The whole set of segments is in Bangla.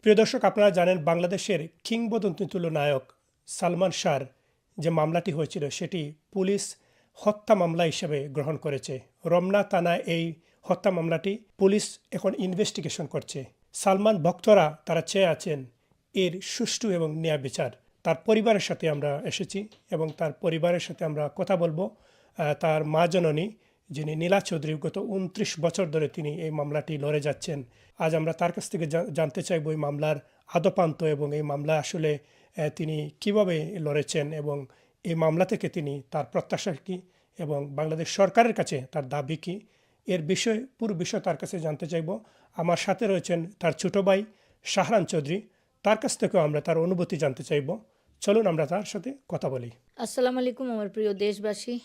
প্রিয় দর্শক, আপনারা জানেন বাংলাদেশের কিংবদন্তি নায়ক সালমান শাহর যে মামলাটি হয়েছিল সেটি পুলিশ হত্যা মামলা হিসেবে গ্রহণ করেছে। রমনা থানায় এই হত্যা মামলাটি পুলিশ এখন ইনভেস্টিগেশন করছে। সালমান ভক্তরা তারা চেয়ে আছেন এর সুষ্ঠু এবং ন্যায় বিচার। তার পরিবারের সাথে আমরা এসেছি এবং তার পরিবারের সাথে আমরা কথা বলবো। তার মা জননী যিনি নীলা চৌধুরী, গত ২৯ বছর ধরে তিনি এই মামলাটি লড়ে যাচ্ছেন। আজ আমরা তার কাছ থেকে জানতে চাইব এই মামলার আদ্যোপান্ত এবং এই মামলা আসলে তিনি কিভাবে লড়েছেন এবং এই মামলা থেকে তিনি তার প্রত্যাশা কী এবং বাংলাদেশ সরকারের কাছে তার দাবি কী, এর বিষয়ে পুরো বিষয় তার কাছে জানতে চাইব। আমার সাথে রয়েছেন তার ছোট ভাই শাহরান চৌধুরী, তার কাছ থেকেও আমরা তার অনুভূতি জানতে চাইব। চলুন আমরা তার সাথে কথা বলি। আসসালামু আলাইকুম আমার প্রিয় দেশবাসী,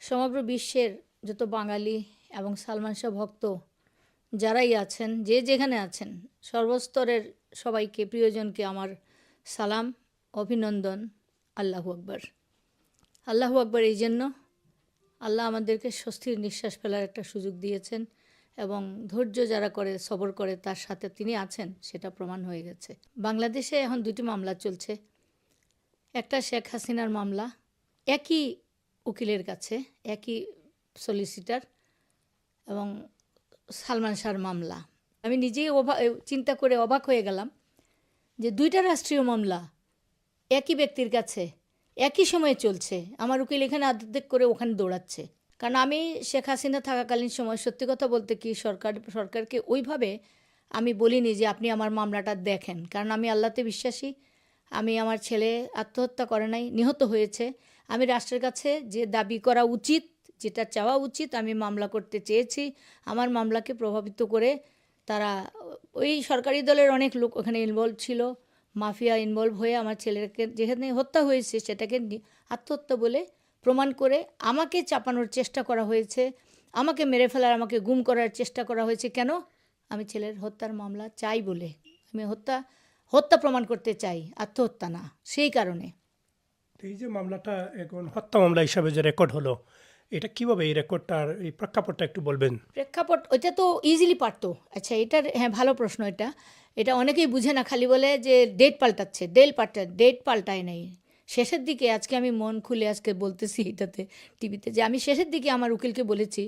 সমগ্র বিশ্বের যত বাঙালি এবং সালমান শাহ ভক্ত যারাই আছেন, যে যেখানে আছেন, সর্বস্তরের সবাইকে, প্রিয়জনকে আমার সালাম, অভিনন্দন। আল্লাহু আকবার। আল্লাহু আকবার এই জন্য, আল্লাহ আমাদেরকে স্বস্তির নিঃশ্বাস ফেলার একটা সুযোগ দিয়েছেন এবং ধৈর্য যারা করে, সবর করে, তার সাথে তিনি আছেন, সেটা প্রমাণ হয়ে গেছে। বাংলাদেশে এখন দুটি মামলা চলছে। একটা শেখ হাসিনার মামলা, একই উকিলের কাছে, একই সলিসিটার, এবং সালমান শাহর মামলা। আমি নিজেই চিন্তা করে অবাক হয়ে গেলাম যে দুইটা রাষ্ট্রীয় মামলা একই ব্যক্তির কাছে একই সময়ে চলছে। আমার উকিল এখানে আর্ধেক করে ওখানে দৌড়াচ্ছে। কারণ আমি শেখ হাসিনা থাকাকালীন সময় সত্যি কথা বলতে কি সরকারকে ওইভাবে আমি বলিনি যে আপনি আমার মামলাটা দেখেন, কারণ আমি আল্লাহতে বিশ্বাসী। আমি আমার ছেলে আত্মহত্যা করে নাই, নিহত হয়েছে। আমি রাষ্ট্রের কাছে যে দাবি করা উচিত, যেটা চাওয়া উচিত, আমি মামলা করতে চেয়েছি। আমার মামলাকে প্রভাবিত করে তারা, ওই সরকারি দলের অনেক লোক ওখানে ইনভলভ ছিল, মাফিয়া ইনভলভ হয়ে আমার ছেলেকে যেখানে হত্যা হয়েছে সেটাকে আত্মহত্যা বলে প্রমাণ করে আমাকে চাপানোর চেষ্টা করা হয়েছে, আমাকে মেরে ফেলার, আমাকে গুম করার চেষ্টা করা হয়েছে। কেন? আমি ছেলের হত্যার মামলা চাই বলে। আমি হত্যা প্রমাণ করতে চাই, আত্মহত্যা না। সেই কারণে এই যে মামলাটা এখন হত্যা মামলা হিসাবে যে রেকর্ড হলো, এটা কিভাবে এই রেকর্ডটার এই প্রেক্ষাপটটা একটু বলবেন? প্রেক্ষাপট ওইটা তো ইজিলি পারতো। আচ্ছা, এটার হ্যাঁ ভালো প্রশ্ন। এটা অনেকেই বুঝে না, খালি বলে যে ডেট পাল্টাচ্ছে, ডেট পাল্টায় নাই। শেষের দিকে আজকে আমি মন খুলে আজকে বলতেছি এটাতে, টিভিতে, যে আমি শেষের দিকে আমার উকিলকে বলেছি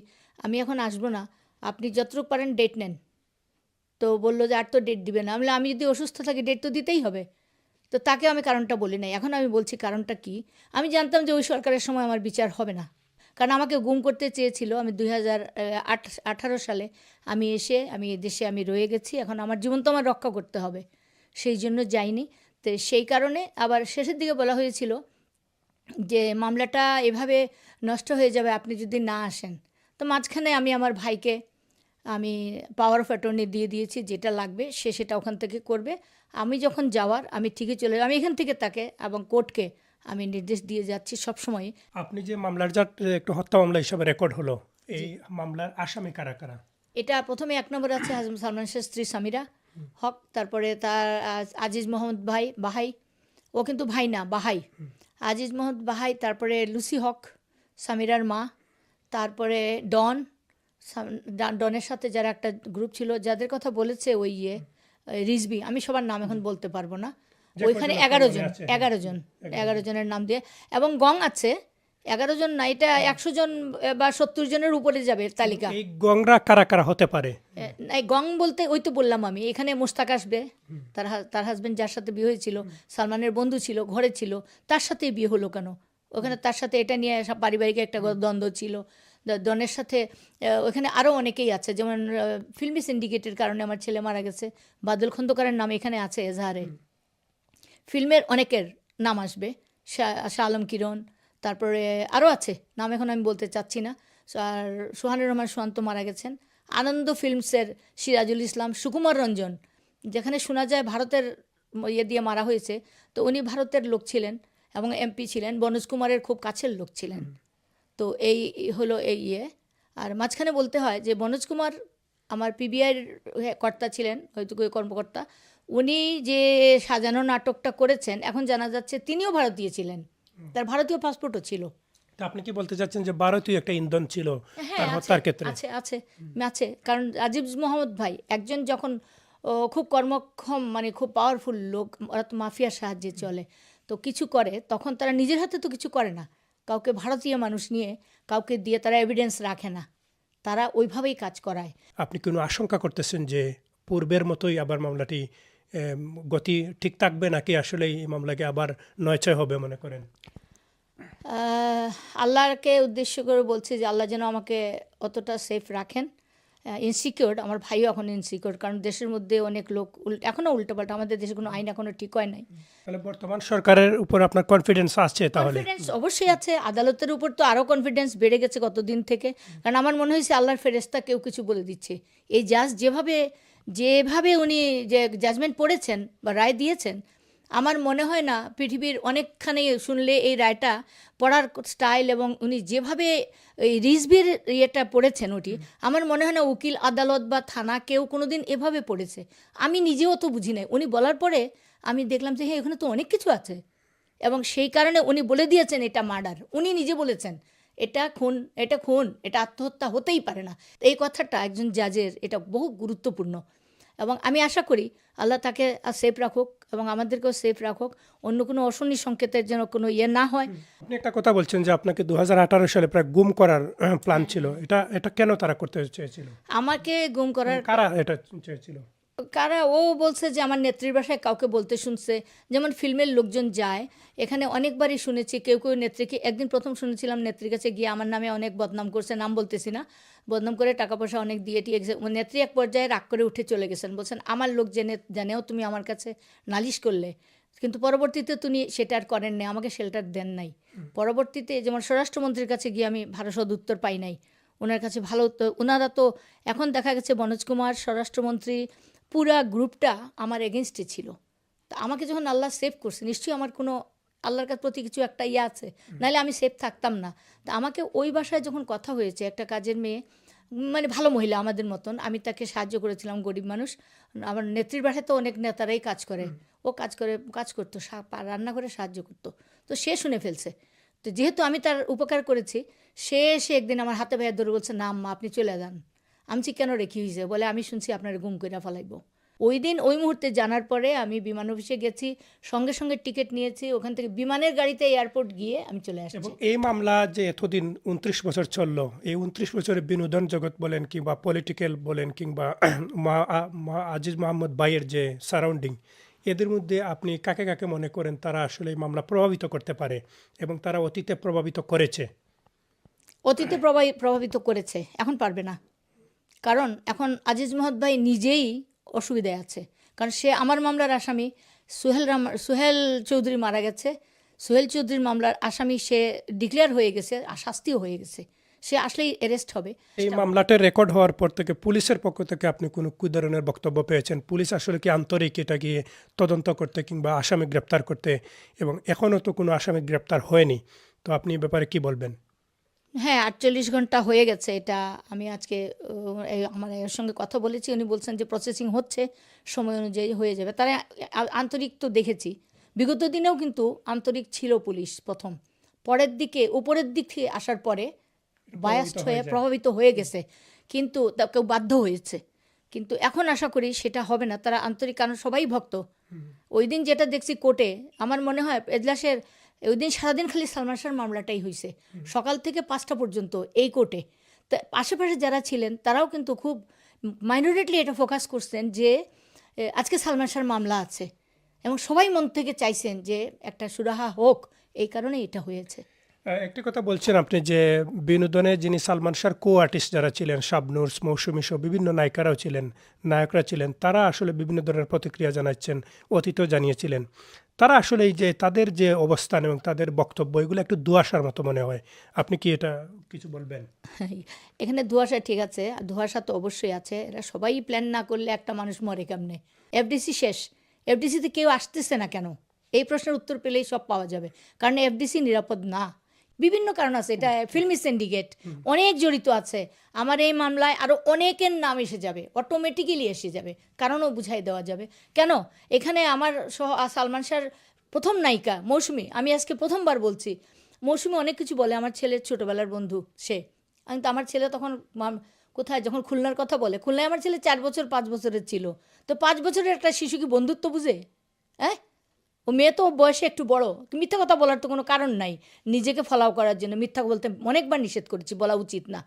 আমি এখন আসবো না, আপনি যতটুকু পারেন ডেট নেন। তো বললো যে আর তো ডেট দিবে না। আমি যদি অসুস্থ থাকি ডেট তো দিতেই হবে। তো তাকে আমি কারণটা বলি নাই, এখন আমি বলছি কারণটা কি। আমি জানতাম যে ওই সরকারের সময় আমার বিচার হবে না, কারণ আমাকে গুম করতে চেয়েছিল। আমি 2018 সালে আমি দেশে আমি রয়ে গেছি। এখন আমার জীবন তো আমার রক্ষা করতে হবে, সেই জন্য যাইনি। তো সেই কারণে আবার শেষের দিকে বলা হয়েছিল যে মামলাটা এভাবে নষ্ট হয়ে যাবে আপনি যদি না আসেন। তো মাঝখানে আমি আমার ভাইকে আমি পাওয়ার অফ অ্যাটর্নি দিয়ে দিয়েছি, যেটা লাগবে সে সেটা ওখান থেকে করবে। আমি যখন যাওয়ার আমি ঠিকই চলে আমি এখান থেকে তাকে এবং কোর্টকে আমি নির্দেশ দিয়ে যাচ্ছি সবসময়। আপনি যে মামলার যা একটু হত্যা মামলা হিসাবে রেকর্ড হলো, এই মামলার আসামি কারা কারা? এটা প্রথমে 1 নম্বরে আছে সালমান শাহের স্ত্রী সামিরা হক, তারপরে তার আজিজ মোহাম্মদ বাহাই, ও কিন্তু ভাই না, বাহাই, আজিজ মোহাম্মদ বাহাই, তারপরে লুসি হক সামিরার মা, তারপরে ডনের সাথে যারা একটা গ্রুপ ছিল, যাদের কথা বলেছে ওই রিজবি, আমি সবার নাম এখন বলতে পারবো না। ওইখানে 11 জনের নাম দিয়ে, এবং গং আছে 11 জন না, এটা 100 জন বা 70 জনের উপরে যাবে তালিকা। এই গংরা কারা কারা হতে পারে? এই গং বলতে ওই তো বললাম আমি, এখানে মোস্তাক আসবে, তার হাজবেন্ড যার সাথে বিয়ে হয়েছিল, সালমানের বন্ধু ছিল, ঘরে ছিল, তার সাথেই বিয়ে হলো কেন? ওখানে তার সাথে এটা নিয়ে পারিবারিক একটা দ্বন্দ্ব ছিল। ডনের সাথে ওখানে আরও অনেকেই আছে, যেমন ফিল্মি সিন্ডিকেটের কারণে আমার ছেলে মারা গেছে, বাদল খন্দকারের নাম এখানে আছে এজাহারে। ফিল্মের অনেকের নাম আসবে, শাহ আলম কিরণ, তারপরে আরও আছে, নাম এখন আমি বলতে চাচ্ছি না। আর সোহানুর রহমান সোহান্ত মারা গেছেন। আনন্দ ফিল্মসের সিরাজুল ইসলাম, সুকুমার রঞ্জন, যেখানে শোনা যায় ভারতের দিয়ে মারা হয়েছে, তো উনি ভারতের লোক ছিলেন এবং এমপি ছিলেন, বনোজ কুমারের খুব কাছের লোক ছিলেন। তো এই হলো এই আর মাঝখানে বলতে হয় যে বনোজ কুমার আমার পিবিআইয়ের কর্তা ছিলেন, হয়তো কর্মকর্তা। উনি যে সাজানো নাটকটা করেছেন, এখন জানা যাচ্ছে তিনিও ভারতীয় ছিলেন, তার ভারতীয় পাসপোর্টও ছিল। আপনি কি বলতে চাচ্ছেন যে ভারতীয় একটা ইন্ধন ছিল হ্যাঁ, তার হত্যার ক্ষেত্রে? আছে, কারণ আজিজ মোহাম্মদ ভাই একজন যখন খুব কর্মক্ষম, মানে খুব পাওয়ারফুল লোক, ওরা তো মাফিয়ার সাহায্যে চলে। তো কিছু করে তখন তারা নিজের হাতে তো কিছু করে না, কাউকে ভারতীয় মানুষ নিয়ে কাউকে দিয়ে তারা এভিডেন্স রাখে না, তারা ওইভাবেই কাজ করায়। আপনি কোনো আশঙ্কা করতেছেন যে পূর্বের মতোই আবার মামলাটি গতি ঠিক থাকবে, নাকি আসলে এই মামলাকে আবার নয়ছয় হবে মনে করেন? আল্লাহকে উদ্দেশ্য করে বলছি যে আল্লাহ যেন আমাকে অতটা সেফ রাখেন। ইনসিকিউর, আমার ভাইও এখন ইনসিকিউর, কারণ দেশের মধ্যে অনেক লোক এখনও উল্টোপাল্টা, আমাদের দেশে কোনো আইন এখনও ঠিক হয় নাই। তাহলে বর্তমান সরকারের উপর আপনার কনফিডেন্স আছে? তাহলে কনফিডেন্স অবশ্যই আছে, আদালতের উপর তো আরও কনফিডেন্স বেড়ে গেছে কতদিন থেকে, কারণ আমার মনে হয়েছে আল্লাহর ফেরেশতা কেউ কিছু বলে দিচ্ছে। এই জাজ যেভাবে যেভাবে উনি যে জাজমেন্ট পড়েছেন বা রায় দিয়েছেন, আমার মনে হয় না পৃথিবীর অনেকখানি শুনলে এই রায়টা পড়ার স্টাইল এবং উনি যেভাবে এই রিজভির ইয়েটা পড়েছেন ওটি, আমার মনে হয় না উকিল আদালত বা থানা কেউ কোনো দিন এভাবে পড়েছে। আমি নিজেও তো বুঝি নাই, উনি বলার পরে আমি দেখলাম যে হ্যাঁ এখানে তো অনেক কিছু আছে, এবং সেই কারণে উনি বলে দিয়েছেন এটা মার্ডার। উনি নিজে বলেছেন এটা খুন, এটা খুন, এটা আত্মহত্যা হতেই পারে না। এই কথাটা একজন জাজের এটা বহু গুরুত্বপূর্ণ, এবং আমি আশা করি আল্লাহ তাকে সেফ রাখুক এবং আমাদেরকেও সেফ রাখুক, অন্য কোনো অশনি সংকেতের যেন কোনো ইয়ে না হয়। আপনি একটা কথা বলছেন যে আপনাকে 2018 সালে প্রায় গুম করার প্ল্যান ছিল, এটা কেন তারা করতে চেয়েছিল? আমাকে গুম করার কারা এটা চেয়েছিল? কারা, ও বলছে যে আমার নেত্রীর বাসায় কাউকে বলতে শুনছে, যেমন ফিল্মের লোকজন যায় এখানে, অনেকবারই শুনেছি কেউ কেউ নেত্রীকে, একদিন প্রথম শুনেছিলাম নেত্রীর কাছে গিয়ে আমার নামে অনেক বদনাম করছে, নাম বলতেছি না, বদনাম করে টাকা পয়সা অনেক দিয়ে টিয়ে গেছে। নেত্রী এক পর্যায়ে রাগ করে উঠে চলে গেছেন, বলছেন আমার লোক জানেও তুমি আমার কাছে নালিশ করলে, কিন্তু পরবর্তীতে তুমি সেটা আর করেন নাই, আমাকে শেল্টার দেন নাই। পরবর্তীতে যেমন স্বরাষ্ট্রমন্ত্রীর কাছে গিয়ে আমি ভালো সদ উত্তর পাই নাই, ওনার কাছে ভালো উত্তর, ওনারা তো এখন দেখা গেছে মনোজ কুমার স্বরাষ্ট্রমন্ত্রী পুরা গ্রুপটা আমার এগেনস্টে ছিল। তা আমাকে যখন আল্লাহ সেভ করছে, নিশ্চয়ই আমার কোনো আল্লাহর কাছে প্রতি কিছু একটা ইয়ে আছে, নাহলে আমি সেভ থাকতাম না। তা আমাকে ওই বাসায় যখন কথা হয়েছে, একটা কাজের মেয়ে, মানে ভালো মহিলা আমাদের মতন, আমি তাকে সাহায্য করেছিলাম, গরিব মানুষ। আমার নেত্রীর বাসায় তো অনেক নেতারাই কাজ করে, ও কাজ করতো, রান্না করে সাহায্য করতো। তো সে শুনে ফেলছে, তো যেহেতু আমি তার উপকার করেছি, সে এসে একদিন আমার হাতে ভাইয়া ধরে বলছে না আম্মা আপনি চলে যান। আমি কেন রেখে হয়েছে, বলে আমি শুনছি আপনার গুম করে ফেলাইব। ওই দিন ওই মুহূর্তে জানার পরে আমি বিমান অফিসে গেছি, সঙ্গে সঙ্গে টিকিট নিয়েছি, ওখান থেকে বিমানের গাড়িতে এয়ারপোর্ট গিয়ে আমি চলে আসছি। এবং এই মামলা যে এতদিন 29 বছর চললো, এই 29 বছরের বিনোদন জগৎ বলেন কিংবা পলিটিক্যাল বলেন কিংবা আজিজ মোহাম্মদ ভাইয়ের যে সারাউন্ডিং, এদের মধ্যে আপনি কাকে কাকে মনে করেন তারা আসলে এই মামলা প্রভাবিত করতে পারে এবং তারা অতীতে প্রভাবিত করেছে? অতীতে প্রভাবিত করেছে, এখন পারবে না, কারণ এখন আজিজ মোহাম্মদ ভাই নিজেই অসুবিধায় আছে, কারণ সে আমার মামলার আসামি। সোহেল চৌধুরী মারা গেছে, সোহেল চৌধুরীর মামলার আসামি, সে ডিক্লেয়ার হয়ে গেছে আর শাস্তিও হয়ে গেছে, সে আসলেই অ্যারেস্ট হবে। এই মামলাটা রেকর্ড হওয়ার পর থেকে পুলিশের পক্ষ থেকে আপনি কোনো কি ধরনের বক্তব্য পেয়েছেন? পুলিশ আসলে কি আন্তরিক এটা গিয়ে তদন্ত করতে কিংবা আসামি গ্রেপ্তার করতে? এবং এখনও তো কোনো আসামি গ্রেপ্তার হয়নি, তো আপনি এই ব্যাপারে কি বলবেন? হ্যাঁ 48 ঘন্টা হয়ে গেছে, এটা আমি আজকে আমার এর সঙ্গে কথা বলেছি, উনি বলছেন যে প্রসেসিং হচ্ছে, সময় অনুযায়ী হয়ে যাবে। তারা আন্তরিক তো দেখেছি, বিগত দিনেও কিন্তু আন্তরিক ছিল পুলিশ, প্রথম পরের দিকে উপরের দিক থেকে আসার পরে বায়াসড হয়ে প্রভাবিত হয়ে গেছে, কিন্তু কেউ বাধ্য হয়েছে। কিন্তু এখন আশা করি সেটা হবে না, তারা আন্তরিক, কারণ সবাই ভক্ত। ওই দিন যেটা দেখছি কোর্টে, আমার মনে হয় এজলাসের ওই দিন সারাদিন খালি সালমান শাহর মামলাটাই হয়েছে, সকাল থেকে 5টা পর্যন্ত এই কোর্টে। তো আশেপাশে যারা ছিলেন তারাও কিন্তু খুব মাইনরিটলি এটা ফোকাস করছেন যে আজকে সালমান শাহর মামলা আছে, এবং সবাই মন থেকে চাইছেন যে একটা সুরাহা হোক, এই কারণে এটা হয়েছে। একটি কথা বলছেন আপনি যে বিনোদনে যিনি সালমান শাহর কো আর্টিস্ট যারা ছিলেন, শাবনূর, মৌসুমী সহ বিভিন্ন নায়িকারাও ছিলেন, নায়করা ছিলেন, তারা আসলে বিভিন্ন ধরনের প্রতিক্রিয়া জানাচ্ছেন, অতীতও জানিয়েছিলেন। তারা আসলে এই যে তাদের যে অবস্থান এবং তাদের বক্তব্য, এগুলো একটু দুয়াশার মতো মনে হয়। আপনি কি এটা কিছু বলবেন? এখানে ধোঁয়াশা ঠিক আছে, ধোঁয়াশা তো অবশ্যই আছে, এরা সবাই প্ল্যান না করলে একটা মানুষ মরে কেমনে। এফডিসি শেষ, এফডিসিতে কেউ আসতেছে না কেন, এই প্রশ্নের উত্তর পেলেই সব পাওয়া যাবে, কারণ এফডিসি নিরাপদ না। বিভিন্ন কারণ আছে, এটা ফিল্মি সিন্ডিকেট অনেক জড়িত আছে। আমার এই মামলায় আরও অনেকের নাম এসে যাবে, অটোমেটিক্যালি এসে যাবে, কারণও বুঝাই দেওয়া যাবে কেন। এখানে আমার সালমান শাহর প্রথম নায়িকা মৌসুমী, আমি আজকে প্রথমবার বলছি, মৌসুমী অনেক কিছু বলে, আমার ছেলের ছোটোবেলার বন্ধু সে, আমি তো, আমার ছেলে তখন কোথায়? যখন খুলনার কথা বলে, খুলনায় আমার ছেলে 4 বছর 5 বছরের ছিল। তো 5 বছরের একটা শিশু কি বন্ধুত্ব বুঝে? হ্যাঁ? ও মেয়ে তো বয়সে একটু বড়। মিথ্যা কথা বলার তো কোনো কারণ নাই। নিজেকে ফলাও করার জন্য মিথ্যা বলতে অনেকবার নিষেধ করেছি, বলা উচিত না।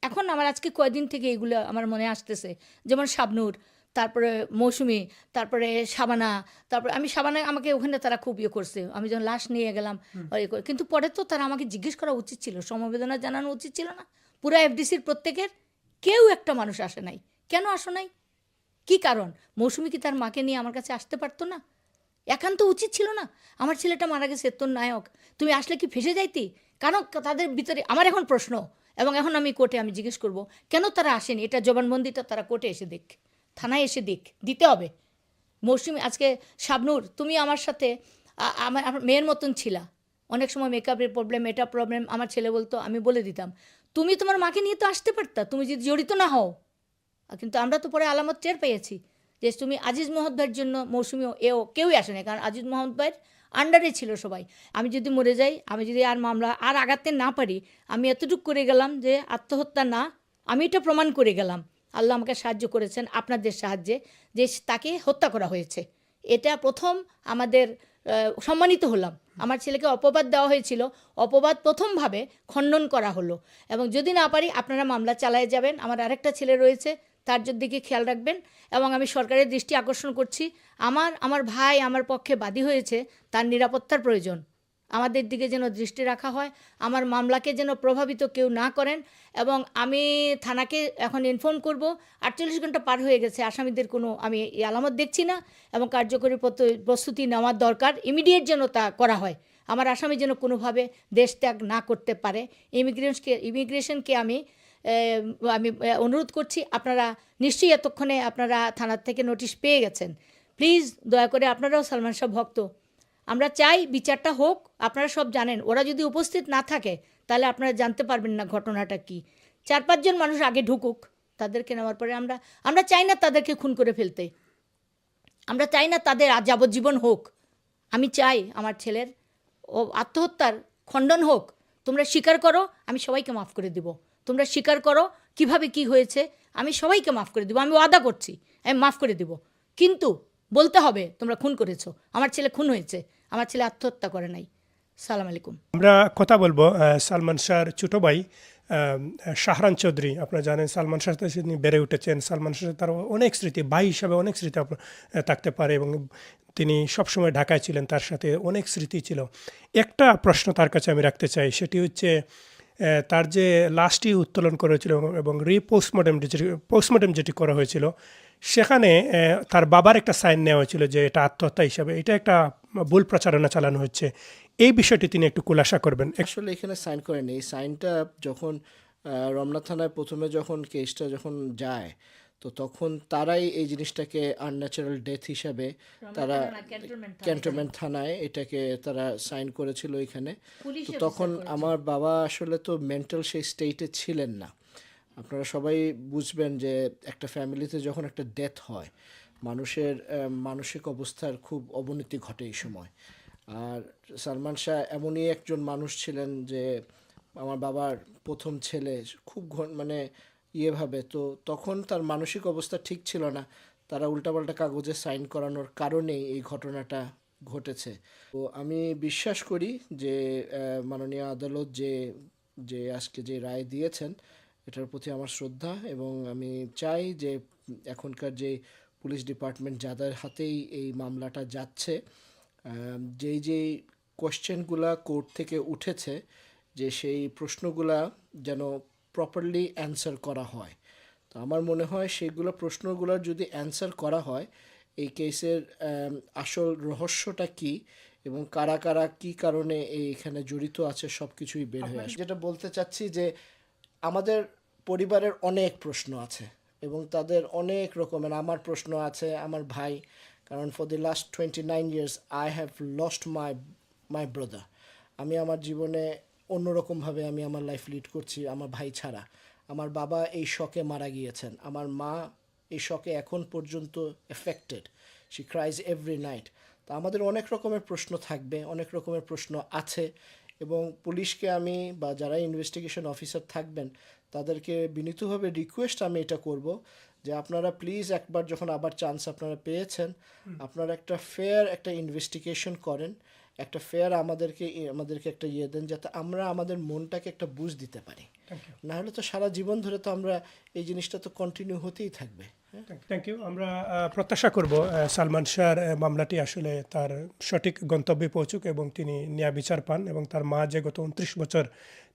এখন আমার আজকে কয়দিন থেকে এগুলো আমার মনে আসতেছে। যেমন শাবনূর, তারপরে মৌসুমী, তারপরে শাবানা, তারপরে আমি শাবানা আমাকে ওখানে তারা খুব ইয়ে করছে। আমি যখন লাশ নিয়ে গেলাম কিন্তু পরে তো তারা আমাকে জিজ্ঞেস করা উচিত ছিল, সমবেদনা জানানো উচিত ছিল না? পুরা এফডিসির প্রত্যেকের কেউ একটা মানুষ আসে নাই। কেন আসো নাই? কি কারণ? মৌসুমী কি তার মাকে নিয়ে আমার কাছে আসতে পারতো না? একান্ত উচিত ছিল না? আমার ছেলেটা মারা গেছে, তোর নায়ক, তুমি আসলে কি ফেসে যাইতি? কারণ তাদের ভিতরে আমার এখন প্রশ্ন, এবং এখন আমি কোর্টে আমি জিজ্ঞেস করব কেন তারা আসেনি। এটা জবানবন্দিটা তারা কোর্টে এসে দেখ, থানায় এসে দেখ, দিতে হবে। মৌসুমী, আজকে শাবনূর, তুমি আমার সাথে আমার আমার মেয়ের মতন ছিলা। অনেক সময় মেকআপের প্রবলেম, এটা প্রবলেম, আমার ছেলে বলতো, আমি বলে দিতাম তুমি তোমার মাকে নিয়ে তো আসতে পারতা, তুমি যদি জড়িত না হও। কিন্তু আমরা তো পরে আলামত টের পেয়েছি যে তুমি আজিজ মোহাম্মদ ভাইয়ের জন্য মৌসুমিও কেউই আসে না, কারণ আজিজ মোহাম্মদ ভাইয়ের আন্ডারে ছিল সবাই। আমি যদি মরে যাই, আমি যদি আর মামলা আর আগাতে না পারি, আমি এতটুকু করে গেলাম যে আত্মহত্যা না, আমি এটা প্রমাণ করে গেলাম। আল্লাহ আমাকে সাহায্য করেছেন আপনাদের সাহায্যে, যে তাকে হত্যা করা হয়েছে। এটা প্রথম আমাদের সম্মানিত হলাম। আমার ছেলেকে অপবাদ দেওয়া হয়েছিল, অপবাদ প্রথমভাবে খণ্ডন করা হলো। এবং যদি না পারি আপনারা মামলা চালায়ে যাবেন। আমার আরেকটা ছেলে রয়েছে, তার দিকে খেয়াল রাখবেন। এবং আমি সরকারের দৃষ্টি আকর্ষণ করছি, আমার ভাই আমার পক্ষে বাদী হয়েছে, তার নিরাপত্তার প্রয়োজন। আমাদের দিকে যেন দৃষ্টি রাখা হয়, আমার মামলাকে যেন প্রভাবিত কেউ না করেন। এবং আমি থানাকে এখন ইনফর্ম করব, 48 ঘন্টা পার হয়ে গেছে, আসামিদের কোনো আমি এই আলামত দেখছি না, এবং কার্যকরী প্রস্তুতি নেওয়ার দরকার, ইমিডিয়েট যেন তা করা হয়। আমার আসামি যেন কোনোভাবে দেশ ত্যাগ না করতে পারে। ইমিগ্রেশনকে আমি অনুরোধ করছি, আপনারা নিশ্চয়ই এতক্ষণে আপনারা থানার থেকে নোটিশ পেয়ে গেছেন। প্লিজ দয়া করে, আপনারাও সালমান শাহ ভক্ত, আমরা চাই বিচারটা হোক। আপনারা সব জানেন, ওরা যদি উপস্থিত না থাকে তাহলে আপনারা জানতে পারবেন না ঘটনাটা কি। 4-5 জন মানুষ আগে ঢুকুক, তাদেরকে নেওয়ার পরে আমরা চাই না তাদেরকে খুন করে ফেলতে, আমরা চাই না তাদের যাবজ্জীবন হোক। আমি চাই আমার ছেলের আত্মহত্যার খণ্ডন হোক। তোমরা স্বীকার করো, আমি সবাইকে মাফ করে দেব। তোমরা স্বীকার করো কিভাবে কি হয়েছে, আমি সবাইকে মাফ করে দেব। আমি ওয়াদা করছি আমি মাফ করে দেব, কিন্তু বলতে হবে তোমরা খুন করেছো। আমার ছেলে খুন হয়েছে, আমার ছেলে আত্মহত্যা করে নাই। সালাম আলাইকুম। আমরা কথা বলবো সালমান শাহর ছোট ভাই শাহরান চৌধুরী। আপনারা জানেন সালমান শাহর সাথে তিনি বেড়ে উঠেছেন। সালমান শাহ তার অনেক স্মৃতি, ভাই হিসাবে অনেক স্মৃতি থাকতে পারে, এবং তিনি সবসময় ঢাকায় ছিলেন, তার সাথে অনেক স্মৃতি ছিল। একটা প্রশ্ন তার কাছে আমি রাখতে চাই, সেটি হচ্ছে তার যে লাশটি উত্তোলন করা হয়েছিল এবং পোস্টমর্টেম যেটি করা হয়েছিল, সেখানে তার বাবার একটা সাইন নেওয়া হয়েছিল যে এটা আত্মহত্যা হিসাবে। এটা একটা ভুল প্রচারণা চালানো হচ্ছে, এই বিষয়টি তিনি একটু খুলাসা করবেন। আসলে এখানে সাইন করেনি। এই সাইনটা যখন রমনা থানায় প্রথমে যখন কেসটা যখন যায়, তো তখন তারাই এই জিনিসটাকে আনন্যাচারাল ডেথ হিসাবে তারা ক্যান্টনমেন্ট থানায় এটাকে তারা সাইন করেছিল এখানে। তো তখন আমার বাবা আসলে তো মেন্টাল সেই স্টেটে ছিলেন না। আপনারা সবাই বুঝবেন যে একটা ফ্যামিলিতে যখন একটা ডেথ হয়, মানুষের মানসিক অবস্থার খুব অবনতি ঘটে এই সময়। আর সালমান শাহ এমনই একজন মানুষ ছিলেন যে আমার বাবার প্রথম ছেলে, খুব মানে ইয়েভাবে, তো তখন তার মানসিক অবস্থা ঠিক ছিল না। তারা উল্টাপাল্টা কাগজে সাইন করানোর কারণেই এই ঘটনাটা ঘটেছে। তো আমি বিশ্বাস করি যে মাননীয় আদালত যে আজকে যে রায় দিয়েছেন, এটার প্রতি আমার শ্রদ্ধা, এবং আমি চাই যে এখনকার যে পুলিশ ডিপার্টমেন্ট যাদের হাতেই এই মামলাটা যাচ্ছে, যেই কোশ্চেনগুলা কোর্ট থেকে উঠেছে, যে সেই প্রশ্নগুলা যেন প্রপারলি অ্যান্সার করা হয়। তো আমার মনে হয় সেইগুলো প্রশ্নগুলোর যদি অ্যান্সার করা হয়, এই কেসের আসল রহস্যটা কী এবং কারা কারা কী কারণে এইখানে জড়িত আছে সব কিছুই বের হয়ে আসে। যেটা বলতে চাচ্ছি যে আমাদের পরিবারের অনেক প্রশ্ন আছে এবং তাদের অনেক রকমের, আমার প্রশ্ন আছে, আমার ভাই, কারণ for the last 29 years I have lost my brother. আমি আমার জীবনে অন্যরকমভাবে আমি আমার লাইফ লিড করছি আমার ভাই ছাড়া। আমার বাবা এই শকে মারা গিয়েছেন, আমার মা এই শকে এখন পর্যন্ত affected, she cries every night. তো আমাদের অনেক রকমের প্রশ্ন থাকবে, অনেক রকমের প্রশ্ন আছে, এবং পুলিশকে আমি বা যারা ইনভেস্টিগেশন অফিসার থাকবেন তাদেরকে বিনীতভাবে রিকোয়েস্ট আমি এটা করব যে আপনারা প্লিজ একবার যখন আবার চান্স আপনারা পেয়েছেন, আপনারা একটা ফেয়ার একটা ইনভেস্টিগেশন করেন, একটা ফেয়ার আমাদেরকে একটা ইয়ে দেন, যাতে আমরা আমাদের মনটাকে একটা বুঝ দিতে পারি। না হলে তো সারা জীবন ধরে তো আমরা এই জিনিসটা তো কন্টিনিউ হতেই থাকবে। Thank you. আমরা প্রত্যাশা করব সালমান শাহর মামলাটি আসলে তার সঠিক গন্তব্যে পৌঁছুক এবং তিনি ন্যায় বিচার পান, এবং তার মা যে গত 29 বছর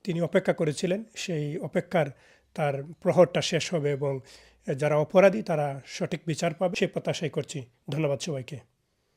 তিনি অপেক্ষা করেছিলেন, সেই অপেক্ষার তার প্রহরটা শেষ হবে এবং যারা অপরাধী তারা সঠিক বিচার পাবে, সেই প্রত্যাশাই করছি। ধন্যবাদ সবাইকে।